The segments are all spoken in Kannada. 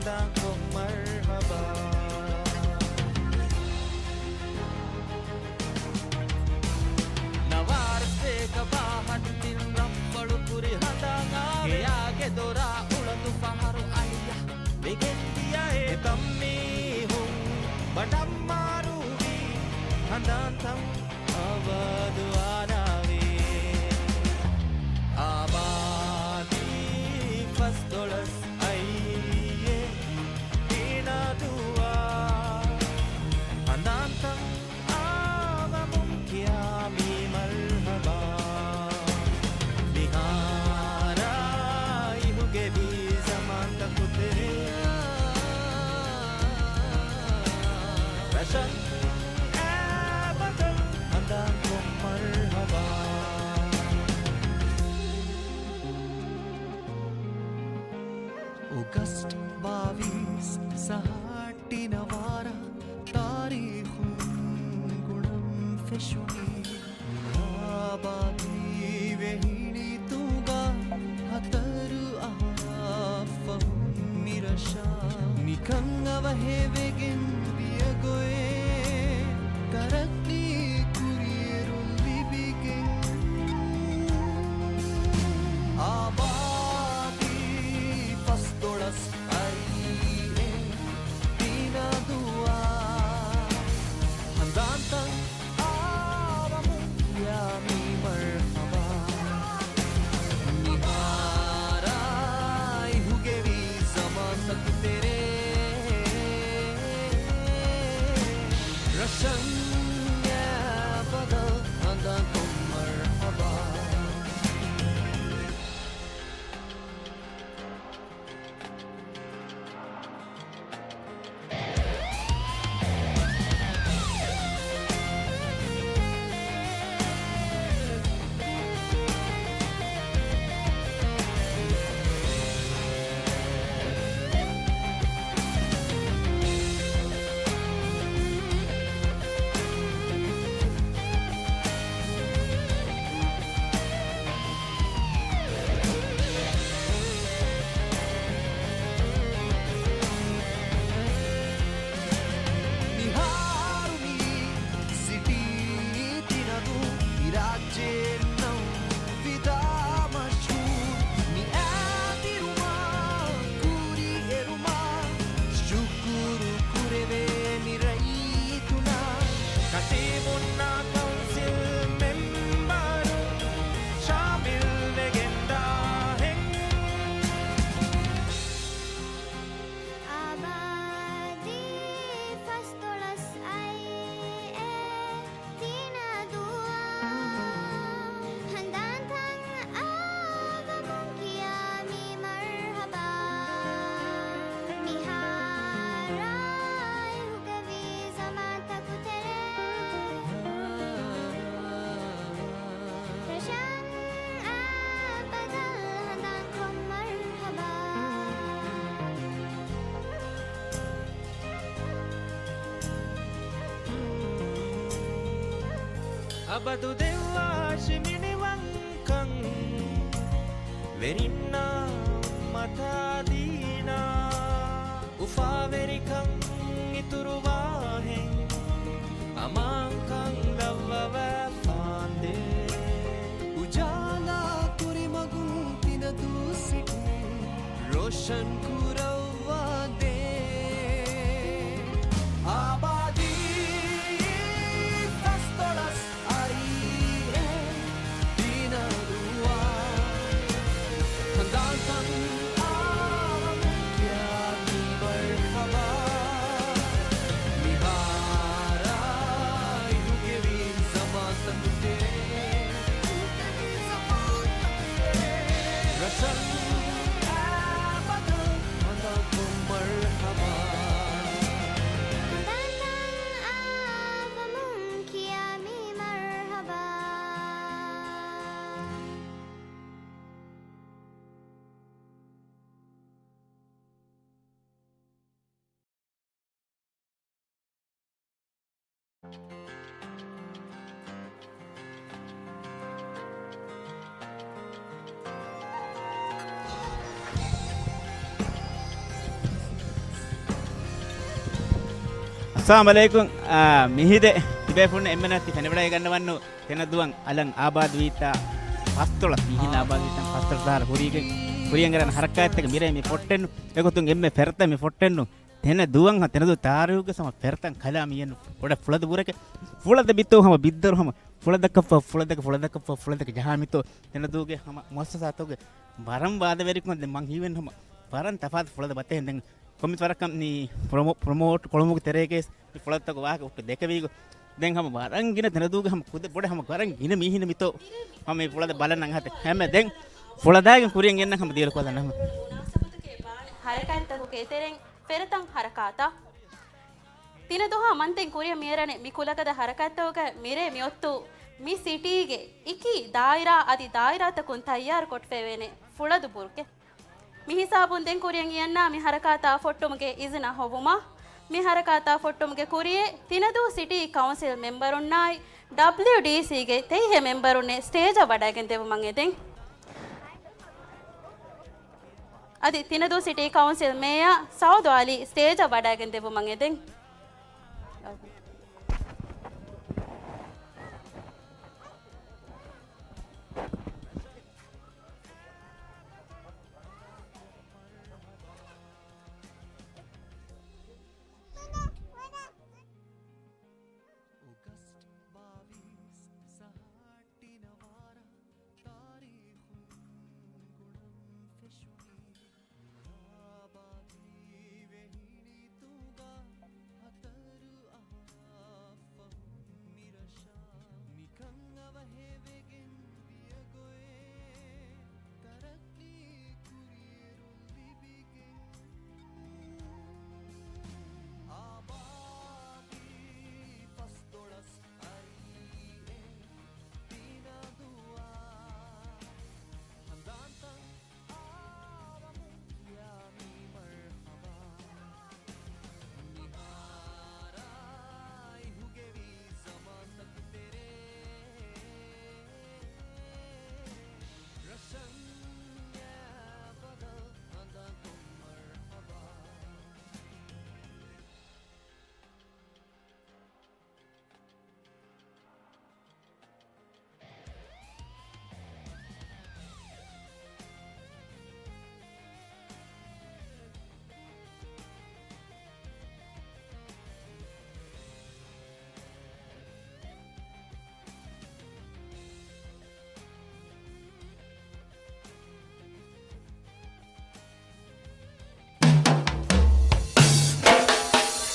handang marhaba. ನವಾರಸ್ತೆ ಕಬಾಹಟ್ಟಿನ ರಂಬಳು ಕುರಿ ಹಂದಂಗ ಯಾಗೆ ದೊರ ಉಳದು ಪಹರು ಅಳಿಯ ಬೆಗೆಂದಿಯ ತಮ್ಮಿ ಹುಂ ಬಡಮ್ಮಾರುವಿ ಹಂದಂತಂ ಅವದು ಆನಾವಿ ಆಬಾದಿ ಫಸ್ತೊಳಸ್ ಅಯ್ಯೇ ತೀನದುವಾ ಹಂದಂತಂ ಆವ ಮುಂಕ್ಯಾಮಿ ಮರ್ಹಬಾ ಬಿಹಾರ ಇಹುಗೆ ಬೀಜ ಮಾತ ಕುದುರೆ ರಶನ್ ಆಬದಲ್ ಹಂದಂತಂ ಮರ್ಹಬಾ ऑगस्ट 22 सहाटी नवारा तारीखुं गुणं फिशुनी आबादी वेहिणी तुगा हतरु आफहु निरशा निखंगवहे वेगिन बियगोए तरक्नी कुरियरुल लिबिगे आबादी फस्तोळस अय्ये दीनदुआ हंदांतं आवमु यामी मर्हबा निहाराय हुगेवी जमान तक तेरे रशन या बदल हंदांतं मर्हबा abadu devashimini wankang verinna matadina ufa verikang ituruwahen amankang lavava fande ujala kuri magun tinadu situ roshan kurawwa de abadi fastolas aiye dinadua handantan ya mi marhaba mihara yugevi zamatan te rasan abadal handantan marhaba Assalamualaikum. Mihide tibefun emmenatti fenebada gannawanu tenaduwan alan abad wita pastola mihin abad wita pastol sar huriyengaran harakkaat එක mire mi pottennu ekotun emme ferta mi pottennu tenaduwan tenadu taruga sama fertan kala miyen oda fulada burake fulada bitto hama biddaru hama fulada jahamito tenaduge hama muassasatoge baram bada verikon den man hiwen hama baran tafat fulada batten den කොමිස් වරක්කම් නී ප්‍රොමෝට් කොළමුගේ තෙරේකේස් ෆලත්තක වාක උට දෙකවීග දැන් හම වරංගින තනදුග හම කුද පොඩ හම වරං ගින මීහින මිතෝ හම මේ ෆලද බලන්න හත හැම දැන් ෆලදාගෙන් කුරියෙන් එන්න හම දියල කොදන්න හම හරකන්තක කේතරෙන් පෙරතන් හරකාතා තින දොහා මන්තෙන් කුරිය මියරනේ මිකුලකද හරකත්තවක මිරේ මියොත්තු මි සිටීගේ ඉකි දායිරා අදි දායිරාතකුන් තයාර කොට ෆෙවෙනේ ෆුලදු බුර්කේ මිහිසාබුන් දෙන් කුරියන් යන්නා මි හරකාතා ෆොට්ටුමගේ ඉዝන හොවුමා මි හරකාතා ෆොට්ටුමගේ කුරියේ තිනදු සිටි කවුන්සිල් මෙම්බරුන්නායි WDC ගේ තෙයිහෙ මෙම්බරුන්නේ ස්ටේජ් වඩාගෙන දෙව මං එදෙන් අදි තිනදු සිටි කවුන්සිල් මේයා සෞදු අලි ස්ටේජ් වඩාගෙන දෙව මං එදෙන්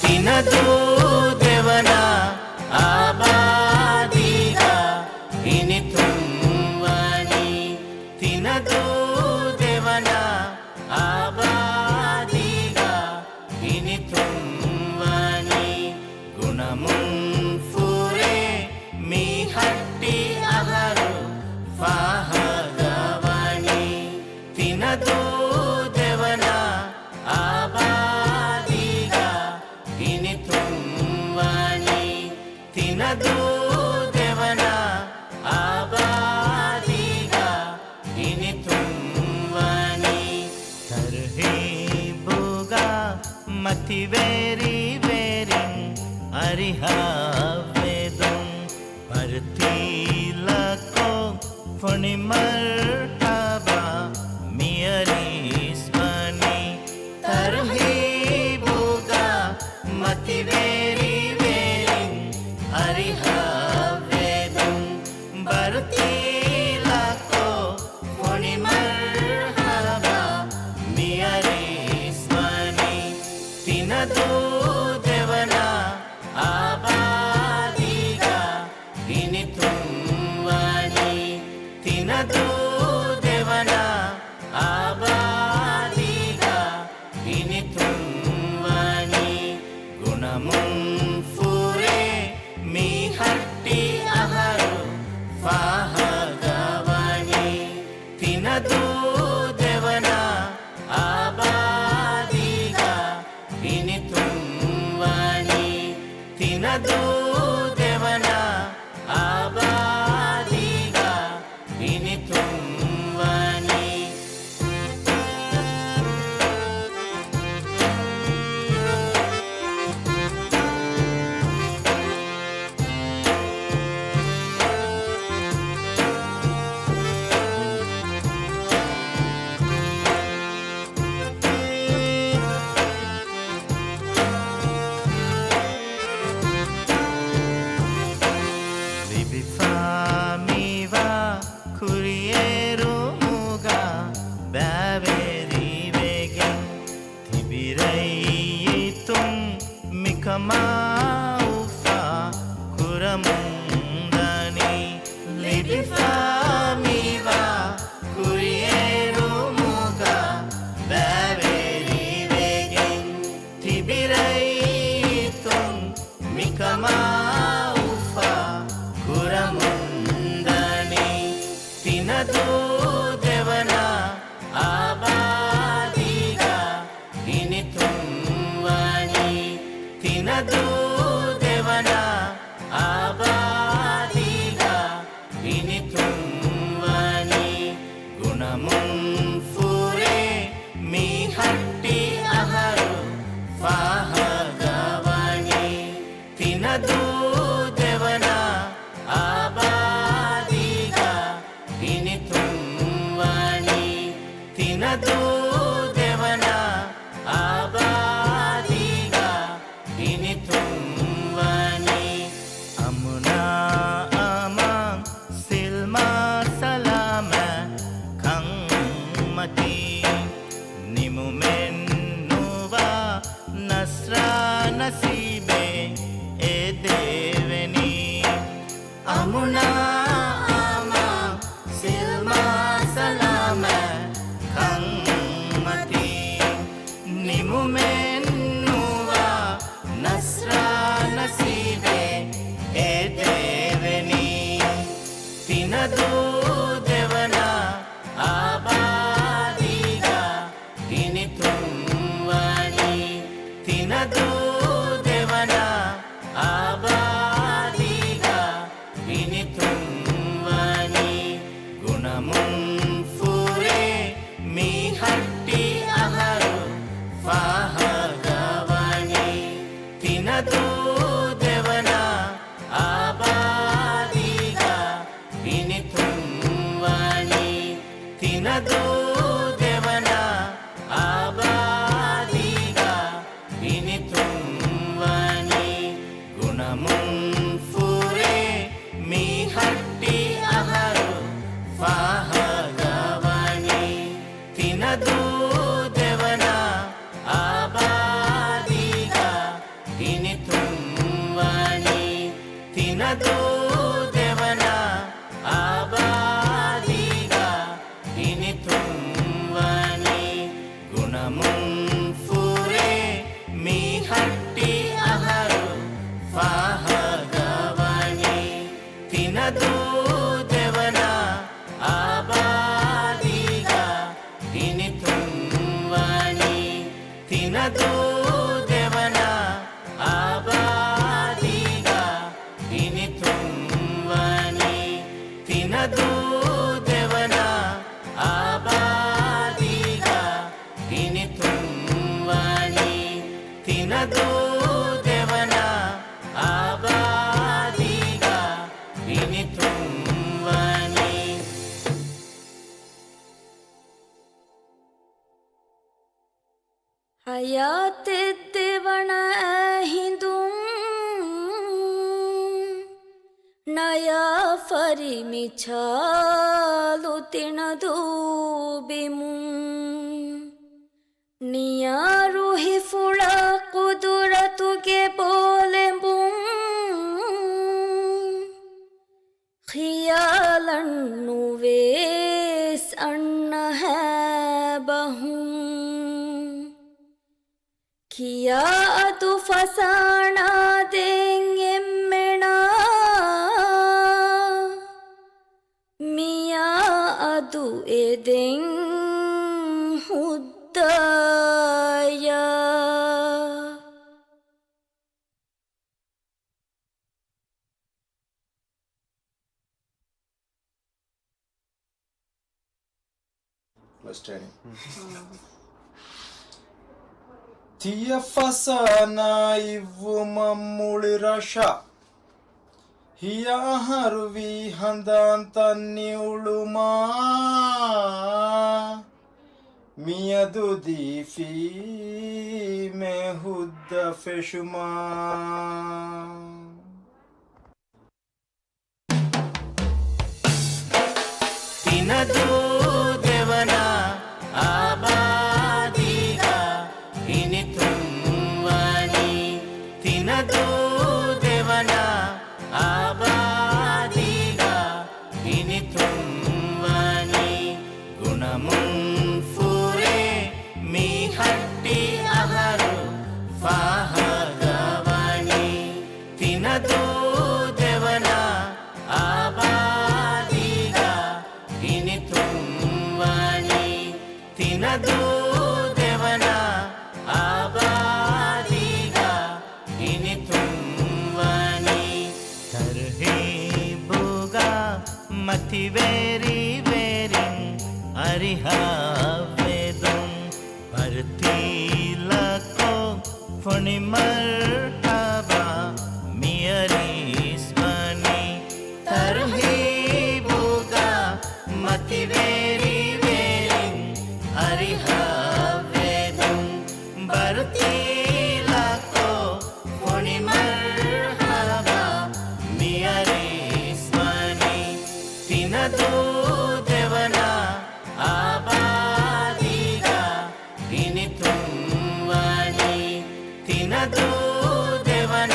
Tinadu devana abadiga initumvani Tinadu devana abadiga initumvani gunamun fure mi hatti aharu fahagavani Tinadu devana abadiga initumvani Tinadu devana abadiga initumvani tarhe buga mativeri verin ariha vedum partilako phoni marhaba miarismani tarhe Mativeri verin ariha vedum bartilako phoni marhaba miarismani Tinadu devana abadiga initumvani Tinadu devana abadiga initumvani gunamun fure mi hatti aharu fahagavani Tinadu devana abadiga initumvani Tinadu devana abadiga initumvani නිමුමෙන්නුවා නස්රා නසීබේ ඒ දෙවෙනි අමුනා ආමා සිල්මා සලාම කම්මති නිමුමෙන්නුවා නස්රා නසීබේ ඒ දෙවෙනි තිනදු දෙවන ආබාදිගා හිනිතුම්වනි තිනදු දෙවන ආබාදිගා හිනිතුම්වනි ගුණමුන් ෆුරේ මිහට්ටි අහරු ෆාහගවනි තිනදු දෙවන ආබාදිගා හිනිතුම්වනි තිනදු දෙවන ආබාදිගා හිනිතුම්වනි ගුණමුන් ෆුරේ මිහට්ටි අහරු ෆාහගවනි තිනදු දෙවන ආබාදිගා හිනිතුම්වනි තිනදු දෙවන ආබාදිගා හිනිතුම්වනි ගුණමුන් ෆුරේ මිහට්ටි අහරු ෆාහගවනි තිනදු දෙවන ආබාදිගා හිනිතුම්වනි තිනදු දෙවන ආබාදිගා හිනිතුම්වනි තිනදු දෙවන ආබාදිගා හිනිතුම්වනි තිනදු දෙවන ආබාදිගා හිනිතුම්වනි ಹಯಾತೆದ್ದೆವಣ ಹಿಂದುಂ ನಯ ಫರಿಮಿ ಛಾಲು ತಿಣದು ಬಿಮು ನಿಯಾರುಹಿ ಫುಳ ಕುದುರತುಗೆ ಬೋಲೆಂಬು ಖಿಯಾಲಣ್ಣು ವೇಸ್ ಅಣ್ಣ ಹೇ ಬಹು किया तू फसाना देंगे मेणा मिया अदु ए दें हुद्दाया Tia fasana ivu mammuli rasha hiya haruvi handantanni uluma miyadu difi me hudda feshuma තිනදු දෙවන ආබාදිගා හිනිතුම්වනි තිනදු දෙවන ආබාදිගා හිනිතුම්වනි ගුණමුන් ෆුරේ මිහට්ටි අහරු ෆාහගවනි තිනදු දෙවන ආබාදිගා හිනිතුම්වනි තිනදු දෙවන ආබාදිගා හිනිතුම්වනි තරහීබුගා මතිවේරි වේරින් අරිහා වේදුම් පර්තිලකෝ ෆොනි මර්හබා මියරිස්මනි තරහීබුගා මතිවේරි වේරින් අරිහා වේදුම් පර්තිලකෝ ෆොනි මර්හබා මියරිස්මනි තිනදු දෙවන ආබාදිගා ඉනිතුම්වනි තිනදු දෙවන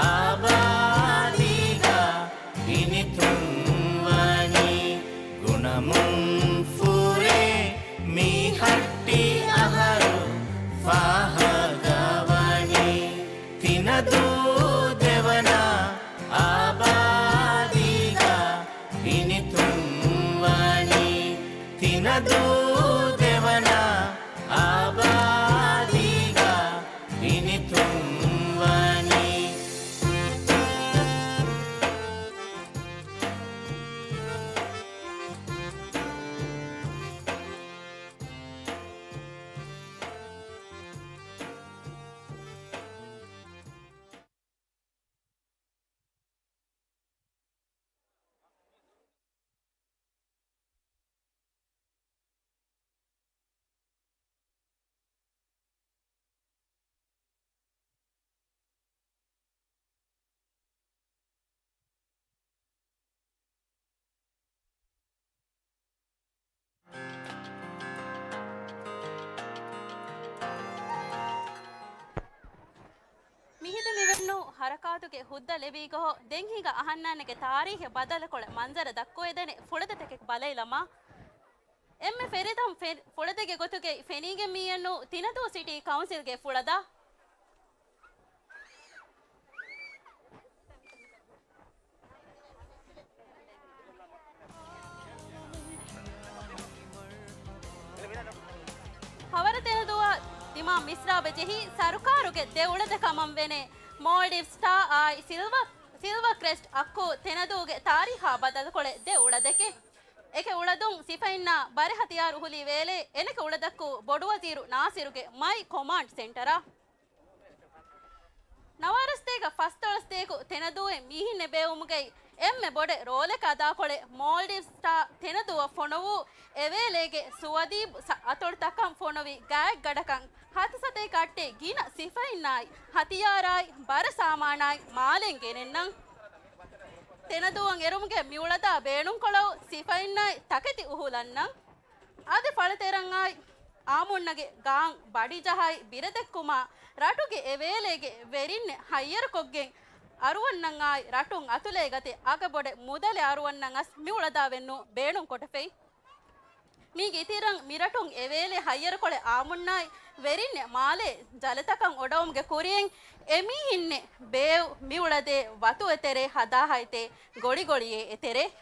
ආබාදිගා ඉනිතුම්වනි ගුණමුන් ෆුරේ මීහට්ටි අහරු ෆාහගවනි තිනදු දෙවන ආබාදිගා ඉනිතුම්වනි තිනදු දෙවන ආබාදිගා ඉනිතුම්වනි ಮಿಹಿದ ಮಿವೆನ್ನು ಹರಕಾತುಗೆ ಹುದ್ದ ಲೆಬೀಗೋ ದೆಂಹಿಗ ಅಹನ್ನನಗೆ ತಾರೀಖೆ ಬದಲಕೊಳೆ ಮಂಜರ ದಕ್ಕೋಯದನೆ ಫುಳದತೆಗೆ ಬಲೈಲಮ್ಮ ಎಮ್ಮೆ ಫೆರಿದಂ ಫುಳದೆಗೆ ಗೊತ್ತುಗೆ ಫೆನಿಗೆ ಮೀಯನ್ನು ತಿನದು ಸಿಟಿ ಕೌನ್ಸಿಲ್ಗೆ ಫುಳದ ಹವರ ತೆನದುವ ದಿಮಾ ಮಿಸ್ರಾ ಬೆಜೆಹಿ ಸರ್ಕಾರುಗೆ ದೇವುಳದ ಕಮಂವೆನೆ ಮಾಲ್ಡೀವ್ ಸ್ಟಾ ಆಯ್ ಸಿಲ್ವರ್ ಕ್ರೆಸ್ಟ್ ಅಕ್ಕು ತೆನದುಗೆ ತಾರೀಖ ಬದಲಕೊಳೆ ದೇವುಳದಕ್ಕೆ ಏಕೆ ಉಳದುಂ ಸಿಫೈನ್ನ ಬರೆ ಹತಿಯಾರು ಹುಲಿ ವೇಲೆ ಎನಕೆ ಉಳದಕ್ಕು ಬೊಡುವಜೀರು ನಾಸಿರುಗೆ ಮೈ ಕಮಾಂಡ್ ಸೆಂಟರ ನವರಸ್ತೇಗ ಫಸ್ತಳಸ್ತೇಕು ತೆನದುವೆ ಮೀಹಿನ್ನೆ ಬೇವುಮುಗೈ ಎಮ್ಮೆ ಬೊಡೆ ರೋಲೆಕ ಅದಾಕೊಳೆ ಮಾಲ್ಡೀವ್ ಸ್ಟಾ ತೆನದುವ ಫೊಣವು ಎವೇಲೆಗೆ ಸುವದೀಬ್ ಅತೊಳ್ ತಕಂ ಫೊಣವಿ ಗಾಯಕ್ ಗಡಕಂ ಹತಸತೆ ಕಟ್ಟೆ ಗಿನ ಸಿಫೈನ್ನಾಯ್ ಹತಿಯಾರಾಯ್ ಬರ ಸಾಮಾನಾಯ್ ಮಾಲೆಂಗೆನೆನ್ನಂ ತೆನದುವಂ ಎರುಮ್ಗೆ ಮಿউಳದ ಬೇಣುಂಕೊಳವು ಸಿಫೈನ್ನಾಯ್ ತಕೆತಿ ಉಹುಲನ್ನಂ ಅದೆ ಫಳತೆರಂಗಾಯ್ ಆಮುಣ್ಣಗೆ ಗಾಂಗ್ ಬಡಿ ಜಹಾಯ್ ಬಿರದೆಕ್ಕುಮ ರಟುಗೆ ಎವೇಲೆಗೆ ವೆರಿನ್ನೆ ಹಯ್ಯರ ಕೊಗ್ಗೆಂ ಅರುವನ್ನಂಗಾಯ್ ರಟುಂ ಅತುಲೆ ಗತೆ ಅಗಬೊಡೆ ಮುದಲೆ ಅರುವನ್ನಂಗಸ್ ಮಿউಳದಾವೆನ್ನು ಬೇಣುಂ ಕೊಟಫೆಯ್ ಮೀಗೆ ಇತಿರಂ ಮಿರಟುಂ ಎವೇಲೆ ಹಯ್ಯರ ಕೊಳೆ ಆಮುಣ್ಣಾಯ್ ವೆರಿನ್ನೆ ಮಾಲೆ ಜಲತಕಂ ಒಡವಂಗೆ ಕುರಿಯೆಂ ಎಮಿ ಹಿನ್ನೆ ಬೇವ್ ಮಿউಳದೆ ವತು ಎತೆರೆ ಹದಾಹೈತೆ ಗೊಳಿ ಗೊಳಿಯೇ ಎತೆರೆ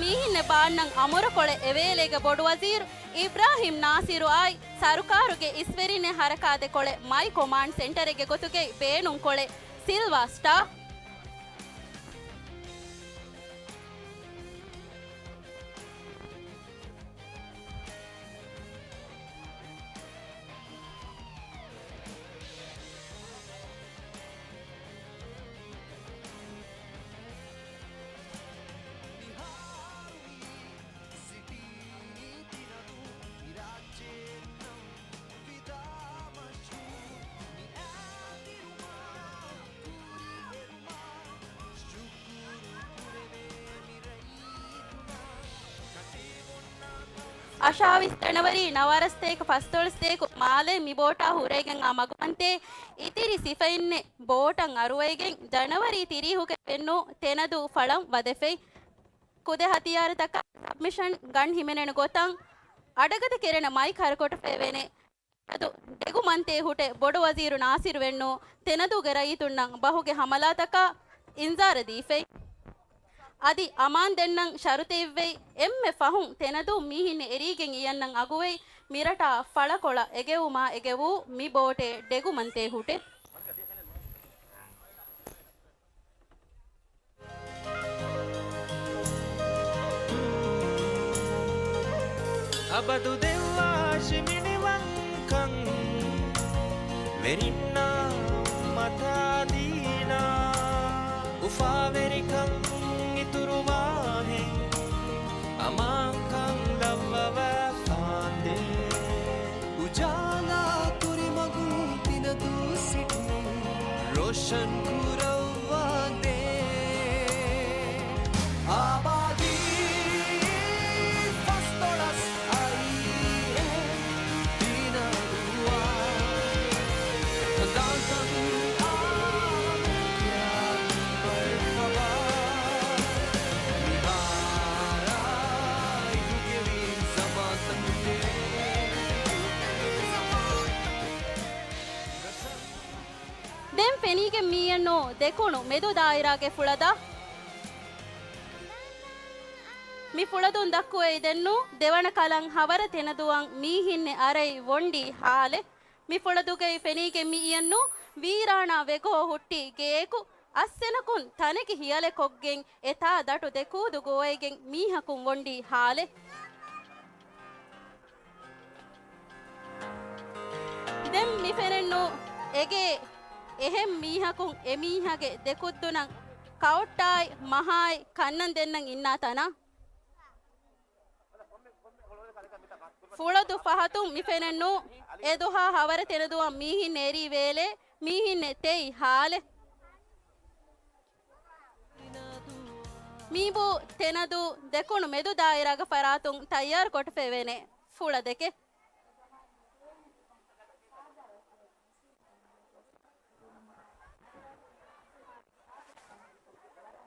ಮೀಹಿನ್ನೆ ಬಾಣ್ಣಂ ಅಮುರಕೊಳೆ ಎವೇಲೆಗೆ ಬೊಡು ವಜೀರ್ ಇಬ್ರಾಹಿಂ ನಾಸಿರು ಆಯ್ ಸರ್ಕಾರುಗೆ ಇಸ್ವೆರಿನೆ ಹರಕಾದೆ ಕೊಳೆ ಮೈ ಕಮಾಂಡ್ ಸೆಂಟರಿಗೆ ಗೊತ್ತುಗೆ ಬೇಣುಂ ಕೊಳೆ ಸಿಲ್ವಾ ಸ್ಟಾ ಅಶಾವಿಸ್ ಜನವರಿ ನವರಸ್ತೇಕ ಫಸ್ತೊಳಸ್ತೇಕು ಮಾಲೆ ಮಿ ಬೋಟಾ ಹುರೆಗೆಂ ಅಮಗುವಂತೆ ಇತಿರಿ ಸಿಫೈನ್ನೆ ಬೋಟಂ ಅರುವೈಗೆಂ ಜನವರಿ ತಿರಿಹುಗೆ ಪೆನ್ನು ತೆನದು ಫಳಂ ವದೆಫೈ ಕುದೆ ಹತಿಯಾರ ತಕ್ಕ ಸಬ್ಮಿಷನ್ ಗಣ್ ಹಿಮೆನೆನ ಗೊತ್ತಂ ಅಡಗದ ಕೆರೆನ ಮೈಕ್ ಹರಕೊಟ ಫೇವೇನೆ ಅದು ಡೆಗು ಮಂತೆ ಹುಟೆ ಬೊಡು ವಜೀರು ನಾಸಿರುವೆನ್ನು ತೆನದುಗೆ ರೈತುಣ್ಣಂ ಬಹುಗೆ ಹಮಲಾತಕ ಇಂಜಾರ ದೀಫೆ ಅದಿ ಅಮಾನ್ ದೆನ್ನಂ ಶರುತೆ ಇವ್ವೈ ಎಮ್ಮೆ ಫಹುಂ ತೆನದು ಮೀಹಿನೆ ಎರಿಗೆಂ ಇಯನ್ನಂ ಅಗುವೈ ಮಿರಟ ಫಳಕೊಳ ಎಗೆವುಮಾ ಎಗೆವು ಮಿ ಬೋಟೆ ಡೆಗು ಮಂತೆ ಹುಟೆ ಅಬದು ದೆವ್ವಾ ಶಿಮಿಣಿವಂಕಂ ವೆರಿನ್ನ ಮತಾದೀನಾ ಉಫಾವೆರಿಕಂ ಇತುರುವಾಹೆ ಅಮಾಂಕಂ ಲವ್ವವ ಫಾಂದೆ ಉಜಾಲಾ ಕುರಿ ಮಗು ತಿನದು ಸಿಟಿ ರೋಷನ್ ಕುರವ್ವಾದೆ ಆಬಾದಿ ಫಸ್ತೊಳಸ್ ಐಯೆ ತಿನದುವಾ ದಾಂತಂ ಆಮ್ಯಾ ಮರ್ಹಬಾ ನಿಹಾರಾ ಇದುಗೆವಿ ಸಮಾತಂತೆ ದೆಂ ಫೆನಿಗೆ ಮೀಯನ್ನು ದೆಕುಣು ಮೆದು ದಾಯಿರಾಗೆ ಫುಳದ ಮಿ ಫುಳದುನ್ ದಕ್ಕುವೆ ಇದೆನ್ನು ದೆವಣ ಕಲಂ ಹವರ ತೆನದುವಂ ಮೀಹಿನ್ನೆ ಅರೈ ಒಂಡಿ ಹಾಲೆ ಮಿ ಫುಳದುಗೈ ಫೆನಿಗೆ ಮೀಯನ್ನು ವೀರಾಣ ವೆಗೋ ಹುಟ್ಟಿ ಗೇಕು ಅಸ್ಸೆನಕುನ್ ತನೆಗೆ ಹಿಯಲೆ ಕೊಗ್ಗೆಂ ಎತಾ ದಟು ದೆಕೂದು ಗೋಯಗೆಂ ಮೀಹಕುಂ ಒಂಡಿ ಹಾಲೆ ದೆಂ ಮಿ ಫೆನೆನ್ನು ಎಗೆ ಎಹೆಂ ಮೀಹಕುಂ ಎಮೀಹಗೆ ದೆಕುದ್ದುನಂ ಕೌಟ್ಟಾಯ್ ಮಹಾಯ್ ಕನ್ನನ್ ದೆನ್ನಂ ಇನ್ನಾತನ ಫುಳದು ಫಹತುಂ ಮಿಫೆನೆನ್ನು ಎದುಹಾ ಹವರ ತೆನದುವ ಮೀಹಿನ್ ಏರಿ ವೇಲೆ ಮೀಹಿನ್ನೆ ತೆಯ್ ಹಾಲೆ ಮೀಬು ತೆನದು ದೆಕುಣು ಮೆದು ದಾಯಿರಾಗ ಫರಾತುಂ ತಯ್ಯಾರ್ ಕೊಟ್ಟು ಫೆವೆನೆ ಫುಳದೆಕೆ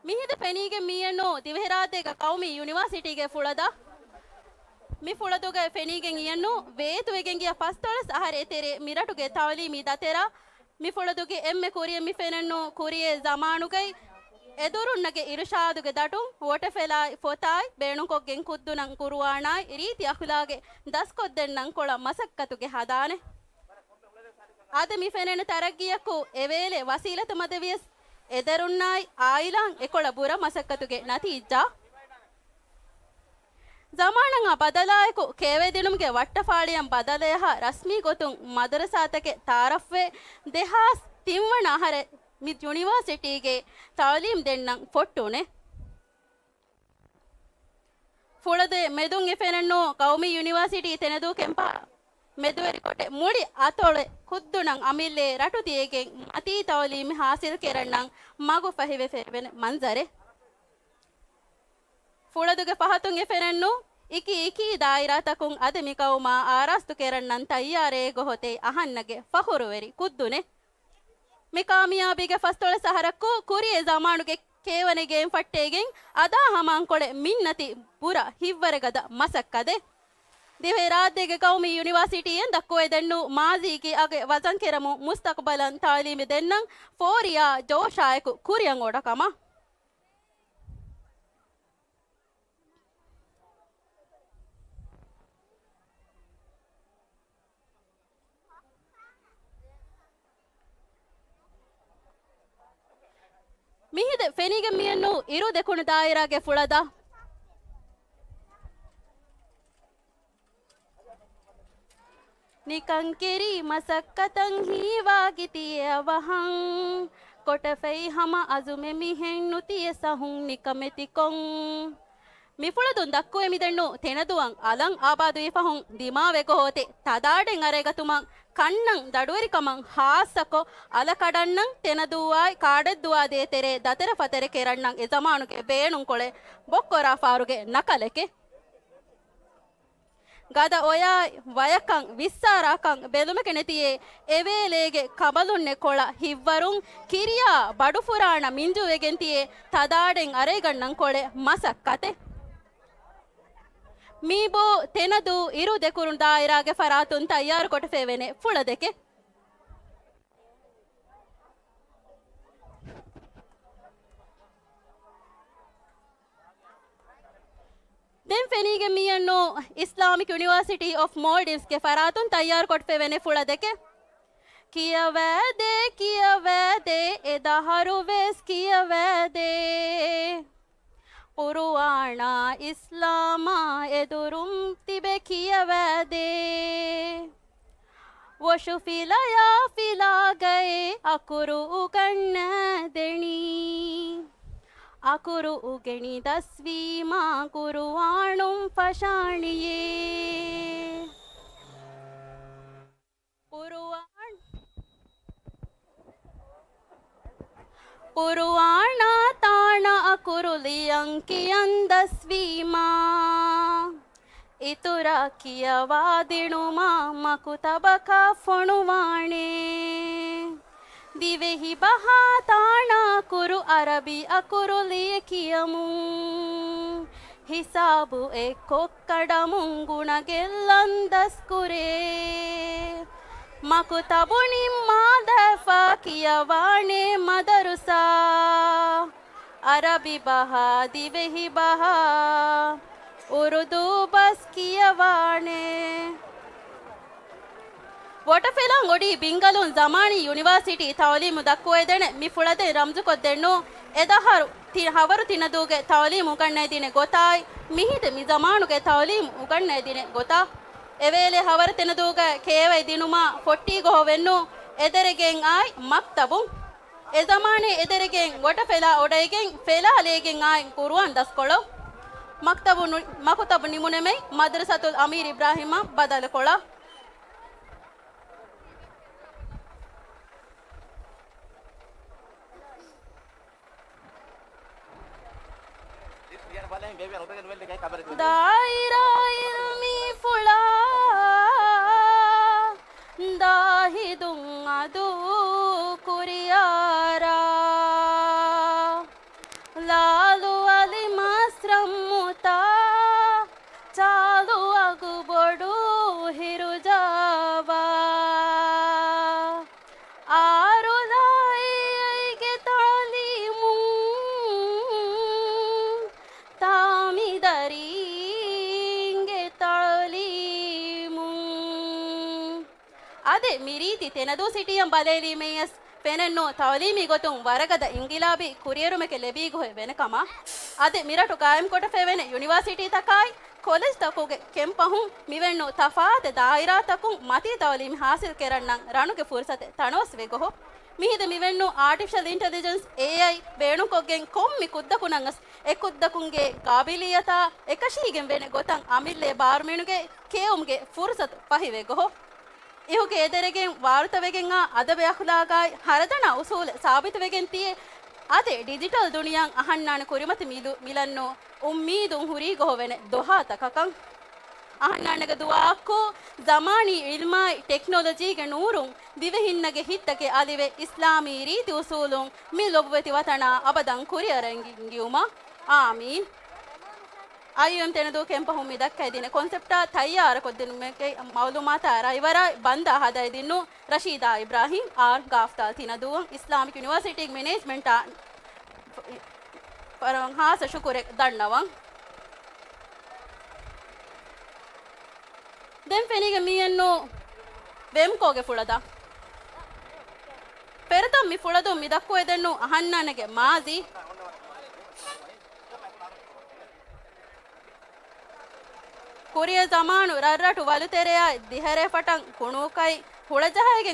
ಮಿಹಿದ ಪೆನಿಗೆ ಮೀಯನ್ನು ದಿವೆಹರಾದೆಗ ಕೌಮಿ ಯೂನಿವರ್ಸಿಟಿಗೆ ಫುಳದ ಮಿ ಫುಳದುಗೆ ಫೆನಿಗೆ ಇಯನ್ನು ವೇತುವೆಗೆಂಗಿಯ ಫಸ್ತೊಳಸ್ ಅಹರೆ ತೆರೆ ಮಿರಟುಗೆ ತಾಲೀಮಿ ದತೆರ ಮಿ ಫುಳದುಗೆ ಎಮ್ಮೆ ಕುರಿಯ ಮಿ ಫೆನನ್ನು ಕುರಿಯೆ ಜಮಾನುಗೈ ಎದುರುನ್ನಗೆ ಇರುಷಾದುಗೆ ದಟು ಓಟಫೆಲಾಯ್ ಫೊತಾಯ್ ಬೇಣುಕೊಗ್ಗೆಂ ಕುದ್ದುನಂ ಕುರುವಾಣಾಯ್ ರೀತಿ ಅಖುಲಾಗೆ ದಸ್ಕೊದ್ದೆನ್ನಂ ಕೊಳ ಮಸಕ್ಕತುಗೆ ಹದಾನೆ ಆದ ಮಿ ಫೆನೆನ ತರಗ್ಗಿಯಕ್ಕೂ ಎವೇಲೆ ವಸೀಲತು ಮದವಿಯಸ್ ಎದರುನ್ನಾಯ್ ಆಯಿಲಾಂ ಎಕೊಳ ಬುರ ಮಸಕ್ಕತುಗೆ ನತೀಜ್ಜಾ ಜಮಾನಂಗ ಬದಲಾಯಕು ಕೇವೆದಿನುಮ್ಗೆ ವಟ್ಟಫಾಳಿಯಂ ಬದಲೆಯಹ ರಸ್ಮಿ ಗೊತುಂ ಮದರಸಾತಕೆ ತಾರಫ್ವೆ ದೆಹಾಸ್ ತಿಂವಣ ಅಹರೆ ಮಿತ್ ಯೂನಿವರ್ಸಿಟಿಗೆ ತಾಲೀಮ್ ದೆನ್ನಂ ಫೊಟ್ಟುನೆ ಫುಳದೆ ಮೆದುಂ ಎಫೆನನ್ನು ಕೌಮಿ ಯೂನಿವರ್ಸಿಟಿ ತೆನೆದು ಕೆಂಪ ಮೆದುವೆರಿಕೊಟೆ ಮುಡಿ ಅತೊಳೆ ಕುದ್ದುನಂ ಅಮಿಲ್ಲೆ ರಟುತಿಯೆಗೆ ಅತೀ ತಾಲೀಮ್ ಹಾಸಿಲ್ ಕೆರಣ್ಣಂ ಮಗು ಫಹಿವೆ ಫೆವೆನೆ ಮಂಜರೆ ಫುಳದುಗೆ ಫಹತುಂ ಎಫೆನನ್ನು ಇಕಿ ದಾಯಿರಾ ತಕುಂ ಅದಮಿ ಕೌಮ ಆರಾಸ್ತು ಕೆರಣ್ಣಂ ತಯ್ಯಾರೇ ಗೊಹೊತೆ ಅಹನ್ನಗೆ ಫಹುರುವೆರಿ ಕುದ್ದುನೆ ಮಿ ಕಾಮಿಯಾಬಿಗೆ ಫಸ್ತೊಳೆ ಸಹರಕ್ಕೂ ಕುರಿಯೆ ಜಮಾನುಗೆ ಕೇವನೆಗೆ ಫಟ್ಟೆಗೆ ಅದಾ ಹಮಾಂಕೊಳೆ ಮಿನ್ನತಿ ಬುರ ಹಿವ್ವರೆಗದ ಮಸಕ್ಕದೆ ದಿವೆ ರಾದ್ದೆಗೆ ಕೌಮಿ ಯೂನಿವರ್ಸಿಟಿಯನ್ ದಕ್ಕುವೆದೆನ್ನು ಮಾಜಿಗೆ ಅಗೆ ವಜಂಕೆರಮು ಮುಸ್ತಕ್ಬಲನ್ ತಾಲೀಮಿ ದೆನ್ನಂ ಫೋರಿಯಾ ಜೋಶಾಯಕು ಕುರಿಯಂ ಓಡಕಮ ಮಿಹಿದೆ ಫೆನಿಗೆ ಮಿಯನ್ನು ಇರು ದೆಕುಣು ದಾಯಿರಾಗೆ ಫುಳದ ನಿಕಂಕೆರಿ ಮಸಕ್ಕತಂ ಹೀವಾಗಿತಿಯ ವಹಂ ಕೊಟಫೈ ಹಮ ಅಜುಮೆ ಮಿಹೆಣ್ಣುತಿಯ ಸಹುಂ ನಿಕಮೆತಿಕೊಂ ಮಿಫುಳದುನ್ ದಕ್ಕುವೆ ಮಿದೆಣ್ಣು ತೆನದುವಂ ಅಲಂ ಆಬಾದು ಇಫಹುಂ ದಿಮಾವೆಗೊ ಹೋತೆ ತದಾಡೆಂ ಅರೆಗತುಮಂ ಕಣ್ಣಂ ದಡುವರಿಕಮಂ ಹಾಸಕೊ ಅಲಕಡಣ್ಣಂ ತೆನದುವಾಯ್ ಕಾಡೆದ್ದುವಾದೇ ತೆರೆ ದತೆರ ಫತೆರೆ ಕೆರಣ್ಣಂ ಎಜಮಾನುಗೆ ಬೇಣುಂ ಕೊಳೆ ಬೊಕ್ಕೊರಾ ಫಾರುಗೆ ನಕಲೆಕೆ ಗದ ಒಯಾಯ್ ವಯಕಂ ವಿಸ್ಸಾರಾಕಂ ಬೆಲುಮೆಕೆ ನೆತಿಯೇ ಎವೇಲೇಗೆ ಕಬಲುನ್ನೆ ಕೊಳ ಹಿವ್ವರುಂ ಕಿರಿಯಾ ಬಡುಫುರಾಣ ಮಿಂಜುವೆಗೆಂತಿಯೇ ತದಾಡೆಂ ಅರೆಗಣ್ಣಂ ಕೊಳೆ ಮಸಕ್ಕತೆ ಮೀಬೋ ತೆನದು ಇರು ದೆಕುರುನ್ ದಾಯಿರಾಗೆ ಫರಾತುನ್ ತಯ್ಯಾರು ಕೊಟ್ಟು ಫೇವೆನೆ ಫುಳದೆಕೆ ದೆನ್ ಫೆನಿಗೆ ಮೀಯನ್ನು ಇಸ್ಲಾಮಿಕ್ ಯೂನಿವರ್ಸಿಟಿ ಆಫ್ ಮಾಲ್ಡೀವ್ಸ್ಗೆ ಫರಾತುನ್ ತಯ್ಯಾರು ಕೊಟ್ಟು ಫೇವೆನೆ ಫುಳದೆಕೆ ಕಿಯವದೆ ಎದಹರು ವೆಸ್ ಕಿಯವದೆ ಪುರುವಾಣ ಇಸ್ಲಾಮ ಎದುರುಂ ತಿಬೆ ಕಿಯವದೆ ವಶು ಫಿಲಯ ಫಿಲಾಗಯೆ ಅಕುರು ಉಗಣ್ಣ ದೆಣಿ ಅಕುರು ಉಗೆಣಿ ದಸ್ವೀಮಾ ಕುರುವಾಣುಂ ಫಶಾಣಿಯೇ ಪುರುವಾಣ ತಾಣ ಅಕುರುಲಿ ಅಂಕಿಯಂದಸ್ವೀಮಾ ಇತುರ ಕಿಯವಾದಿಣುಮಾ ಮಕುತಬಕ ಫೊಣುವಾಣೆ ದಿವೆಹಿ ಬಹಾ ತಾಣ ಕುರು ಅರಬಿ ಅಕುರುಲಿ ಕಿಯಮು ಹಿಸಾಬು ಎಕ್ಕೊಕ್ಕಡ ಮುಂಗುಣ ಗೆಲ್ಲಂದಸ್ಕುರೇ ಮಕುತಬು ನಿಮ್ಮಾದಫ ಕಿಯವಾಣೆ ಮದರುಸಾ ಅರಬಿ ಬಹಾ ದಿವೆಹಿ ಬಹಾ ಉರುದು ಬಸ್ ಕಿಯವಾಣೆ ವಟಫೆಲಾಂ ಒಡಿ ಬಿಂಗಲುನ್ ಜಮಾನಿ ಯೂನಿವರ್ಸಿಟಿ ತವಲೀಮು ದಕ್ಕುವೆದೆನೆ ಮಿ ಫುಳದೆ ರಂಜು ಕೊದ್ದೆಣ್ಣು ಎದಹರು ಹವರು ತಿನದೂಗೆ ತವಲೀಮು ಉಗಣ್ಣೆ ದಿನೆ ಗೊತ್ತಾಯ್ ಮಿಹಿದೆ ಮಿ ಜಮಾನುಗೆ ತವಲೀಮು ಉಗಣ್ಣೆ ದಿನೆ ಗೊತ್ತಾ ಎವೇಲೆ ಹವರ ತಿನದೂಗ ಕೇವೈ ದಿನುಮ ಫೊಟ್ಟಿಗೊ ಹೊವೆನ್ನು ಎದರೆಗೆಂ ಆಯ್ ಮಕ್ತಬು ಎ ಜಮಾನೆ ಎದರೆಗೆಂ ವಟಫೆಲಾ ಒಡೈಗೆಂ ಫೆಲಾ ಲೇಗೆಂ ಆಯ್ ಕುರುವನ್ ದಸ್ಕೊಳೋ ಮಕುತಬು ನಿಮುನೆಮೈ ಮದ್ರಸತುಲ್ ಅಮೀರ್ ಇಬ್ರಾಹಿಮ ಬದಲಕೊಳ ದಾಯಿರಾ ಇಲ್ಮಿ ಫುಳಾ ದಾಹಿದುಂ ಅದು ಕುರಿಯಾರಾ ಲಾಲು ಅಲಿ ಮಾಸ್ರಮ್ಮುತಾ ಚಾಲು ಅಗುಬೊಡು ಹಿರುಜಾವಾ ಆರು ಲಾಯಿಗೆ ತಾಲೀಮು ತಾಮಿದರಿಂಗೆ ತಾಲೀಮು ಅದೇ ಮಿರೀತಿ ತೆನದು ಸಿಟಿಯಂ ಬಲೇಲಿ ಮೇಯಸ್ ಪೆನನ್ನು ತವಲೀಮಿ ಗೊತ್ತುಂ ವರಗದ ಇಂಗಿಲಾಬಿ ಕುರಿಯರುಮೆಕೆ ಲೆಬೀಗು ವೆನಕಮ ಅದೆ ಮಿರಟು ಕಾಯಂ ಕೊಟ ಫೆವೆನೆ ಯೂನಿವರ್ಸಿಟಿ ತಕಾಯ್ ಕಾಲೇಜ್ ತಕುಗೆ ಕೆಂಪಹುಂ ಮಿವೆನ್ನು ತಫಾತೆ ದಾಯಿರಾ ತಕುಂ ಮತಿ ತವಲೀಮಿ ಹಾಸಿಲ್ ಕೆರಣ್ಣಂ ರಣುಗೆ ಫುರ್ಸತೆ ತಣೋಸ್ ವೆಗೊಹೊ ಮಿಹಿದ ಮಿವೆನ್ನು ಆರ್ಟಿಫಿಷಿಯಲ್ ಇಂಟೆಲಿಜೆನ್ಸ್ AI ಬೇಣು ಕೊಗ್ಗೆಂ ಕೊಮ್ಮಿ ಕುದ್ದಕುನಂಗಸ್ ಎ ಕುದ್ದಕುಂಗೆ ಕಾಬಿಲಿಯತ ಎಕಶೀಗೆಂ ವೆನೆ ಗೊತಂ ಅಮಿಲ್ಲೆ ಬಾರ್ಮೆಣುಗೆ ಕೇವುಂಗೆ ಫುರ್ಸತ್ ಪಹಿವೆಗೊಹೊ ಇಹುಗೆ ಎದರೆಗೆ ವಾರ್ತವೆಗೆಂಗ ಅದಬೆ ಅಖುಲಾಗಾಯ್ ಹರದಣ ಉಸೂಲ್ ಸಾಬಿತವೆಗೆನ್ ತಿಯೆ ಅದೆ ಡಿಜಿಟಲ್ ದುನಿಯಾಂ ಅಹಣ್ಣಾಣ ಕುರಿಮತಿ ಮಿಲನ್ನು ಉಮ್ಮೀದುಂ ಹುರಿಗೊಹೊವೆನೆ ದೊಹಾ ತಕಕಂ ಅಹಣ್ಣಾಣಗ ದುವಾಕ್ಕು ಜಮಾನಿ ಇಲ್ಮಾಯ್ ಟೆಕ್ನಾಲಜಿಗೆ ನೂರುಂ ದಿವೆಹಿನ್ನಗೆ ಹಿತ್ತಗೆ ಅಲಿವೆ ಇಸ್ಲಾಮಿ ರೀತಿ ಉಸೂಲುಂ ಮಿ ಲೊಗ್ವೆತಿ ವತಣ ಅಬದಂ ಕುರಿಯರಂಗಿಂಗಿಯುಮ ಆಮೀನ್ ಐಎಂ ತೆನದು ಕೆಂಪಹುಂ ಮಿದಕ್ಕ ದಿನ ಕಾನ್ಸೆಪ್ಟ ತಯ್ಯಾರ ಕೊದ್ದಿನ ಮೇಕೆ ಮೌಲೂಮಾತ ರೈವರ ಬಂದ ಹದ ದಿನ್ನು ರಶೀದಾ ಇಬ್ರಾಹಿಂ ಆರ್ ಗಾಫ್ತಾಲ್ ತಿನದು ಇಸ್ಲಾಮಿಕ್ ಯೂನಿವರ್ಸಿಟಿ ಮ್ಯಾನೇಜ್ಮೆಂಟ್ ಪರಂ ಹಾಸ ಶುಕುರೆ ದಂಡವಂ ದೆನ್ ಫೆನಿಗೆ ಮೀಯನ್ನು ವೆಂಕೋಗೆ ಫುಳದ ಪೆರತಂ ಮಿ ಫುಳದು ಮಿದಕ್ಕು ಎದನ್ನು ಅಹಣ್ಣನಗೆ ಮಾಜಿ ಕುರಿಯ ಜಮಾನು ರರ್ರಟು ವಲುತೆರೆಯ ದಿಹರೆ ಫಟಂ ಕುಣುಕೈ ಹುಳಜಹೆಗೆ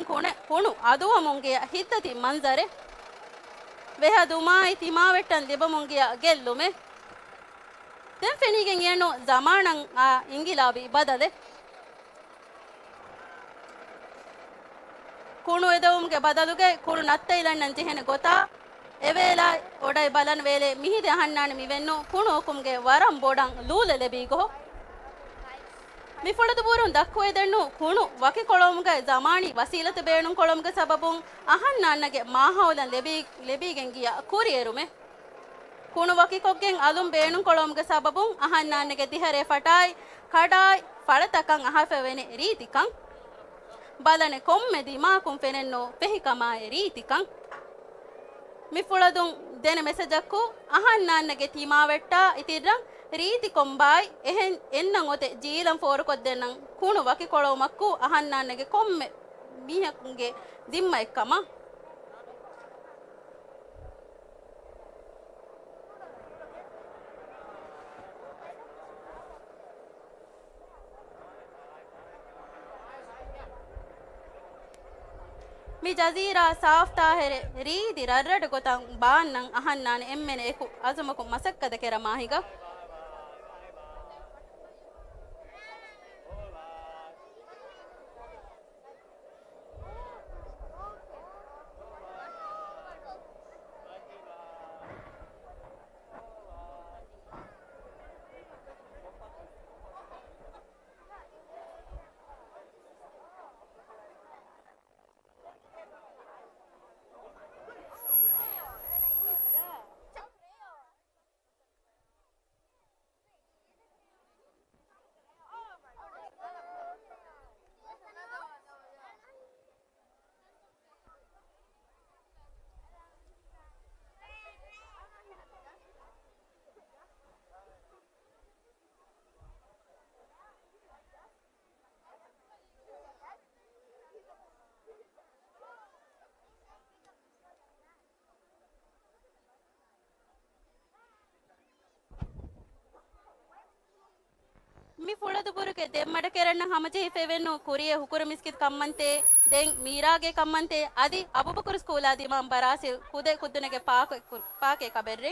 ಕುಣು ಅದುವ ಮುಂಗೆಯ ಹಿತ್ತತಿ ಮಂಜರೆ ವೆಹ ದುಮಾಯಿ ತಿಮಾವೆಟ್ಟನ್ ದಿಬ ಮುಂಗೆಯ ಗೆಲ್ಲುಮೆ ದೆನ್ ಫೆನಿಗೆ ಏನು ಜಮಾನಂ ಆ ಇಂಗಿಲಾಬಿ ಬದಲೆ ಕುಣು ಎದವುಂಗೆ ಬದಲುಗೆ ಕುಣು ನತ್ತೈಲಣ್ಣನ್ ಜಿಹೆನೆ ಗೊತ್ತಾ ಎವೇಲ ಒಡೈ ಬಲನ್ ವೇಲೆ ಮಿಹಿದೆ ಹಣ್ಣಾಣ ಮಿವೆನ್ನು ಕುಣು ಕುಮ್ಗೆ ವರಂ ಬೋಡಂ ಲೂಲೆಲೆ ಬೀಗೋ ಮಿಫುಳದು ಬೂರುನ್ ದಕ್ಕುವೆದಣ್ಣು ಕುಣು ವಕಿ ಕೊಳೊಮ್ಗೆ ಜಮಾಣಿ ವಸೀಲತೆ ಬೇಣುಂ ಕೊಳೊಮ್ಗೆ ಸಬಬುಂ ಅಹಣ್ಣಾಣ್ಣಗೆ ಮಾಹೌಲನ್ ಲೆಬೀಗೆಂಗಿಯ ಕುರಿಯರುಮೆ ಕುಣು ವಕಿ ಕೊಗ್ಗೆಂ ಅಲುಂ ಬೇಣುಂ ಕೊಳೊಮ್ಗೆ ಸಬಬುಂ ಅಹಣ್ಣಾಣ್ಣಗೆ ದಿಹರೆ ಫಟಾಯ್ කඩායි ඵලතකන් අහෆෙවෙන රීතිකන් බලනේ කොම්මෙ දිමාකුම් ෆෙනෙන්නෝ පෙහිකමාය රීතිකන් මිෆුලදුන් දෙන මෙසේජක්කු අහන්නාන්නගේ තීමාවෙට්ටා ඉතිරන් රීති කොම්බායි එහෙන් එන්නන් ඔතේ ජීලම් ෆෝරකොත් දෙන්නන් කුණු වකි කොළොමක්කු අහන්නාන්නගේ කොම්මෙ මීහකුන්ගේ දිම්ම එක්කම mi jazira safta here reedi rarrada gotan baannan ahannane emmene eku azumaku masakkada kera mahiga mi fuladu buruke demmada kerenna hamaje fevennu kuriye hukuru miskit kammante den mirage kammante adi abubakar skoola dimam barasil kude kudunege paake kaberre